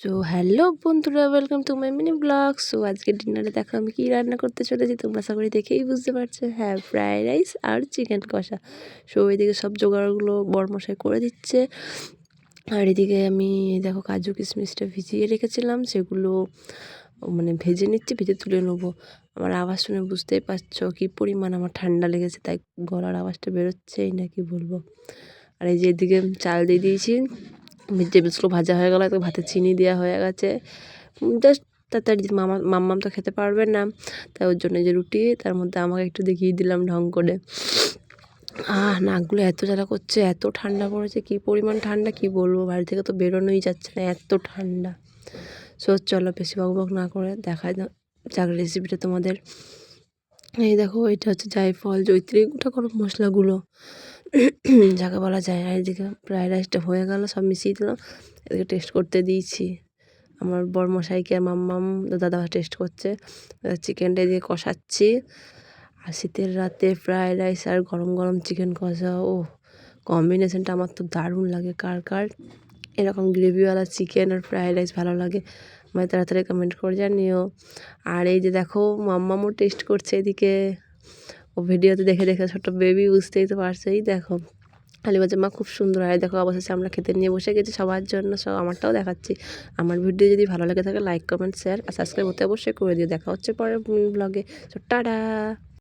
So hello বন্ধুরা, welcome to my mini blog. So আজকে ডিনারে দেখো আমি কী রান্না করতে চলেছি, তোমরা আশা করি দেখেই বুঝতে পারছো। হ্যাঁ, ফ্রাইড রাইস আর চিকেন কষা। সো এদিকে সব জোগাড়গুলো বড়মশাই করে দিচ্ছে, আর এদিকে আমি দেখো কাজু কিশমিশটা ভিজিয়ে রেখেছিলাম, সেগুলো মানে ভেজে নিচ্ছি, ভেজে তুলে নেবো। আমার আওয়াজ শুনে বুঝতেই পারছো কী পরিমাণ আমার ঠান্ডা লেগেছে, তাই গলার আওয়াজটা বেরোচ্ছেই না কি বলবো। আর এই যে এদিকে চাল দিয়ে দিয়েছি, ভেজিটেবলসগুলো ভাজা হয়ে গেলো, তো ভাতে চিনি দেওয়া হয়ে গেছে। জাস্ট তাড়াতাড়ি মাম্মাম তো খেতে পারবে না, তাই ওর জন্য যে রুটি, তার মধ্যে আমাকে একটু দেখিয়ে দিলাম ঢং করে। নাকগুলো এত জ্বালা করছে, এত ঠান্ডা পড়েছে, কী পরিমাণ ঠান্ডা কি বলবো, বাড়ি থেকে তো বেরোনোই যাচ্ছে না, এত ঠান্ডা। সো চলো বেশি বকবক না করে দেখায় যাক রেসিপিটা তোমাদের। এই দেখো, এটা হচ্ছে জায়ফল, জয়িত্রী, গোটা গরম মশলাগুলো যাকে বলা যায়। আর এদিকে ফ্রাইড রাইসটা হয়ে গেল, সব মিশিয়ে দিলাম, এদিকে টেস্ট করতে দিয়েছি। আমার বড়মশাইকে আর মাম্মাম দাদা টেস্ট করছে। চিকেনটা দিয়ে কষাচ্ছি, আর শীতের রাতে ফ্রাইড রাইস আর গরম গরম চিকেন কষা, ও কম্বিনেশনটা আমার তো দারুণ লাগে। কার কার এরকম গ্রেভিওয়ালা চিকেন আর ফ্রাইড রাইস ভালো লাগে, আমায় তাড়াতাড়ি কমেন্ট করে জানিও। আর এই যে দেখো মাম্মামও টেস্ট করছে এদিকে, ও ভিডিওতে দেখে দেখে, ছোটো বেবি, বুঝতেই তো পারছেই। দেখো খালি বলছে মা খুব সুন্দর হয়। দেখো অবশেষে আমরা খেতে নিয়ে বসে গেছি সবার জন্য, সব আমারটাও দেখাচ্ছি। আমার ভিডিও যদি ভালো লাগে থাকে লাইক কমেন্ট শেয়ার আর সাবস্ক্রাইব হতে অবশ্যই করে দিও। দেখা হচ্ছে পরের ব্লগে। তো টাটা।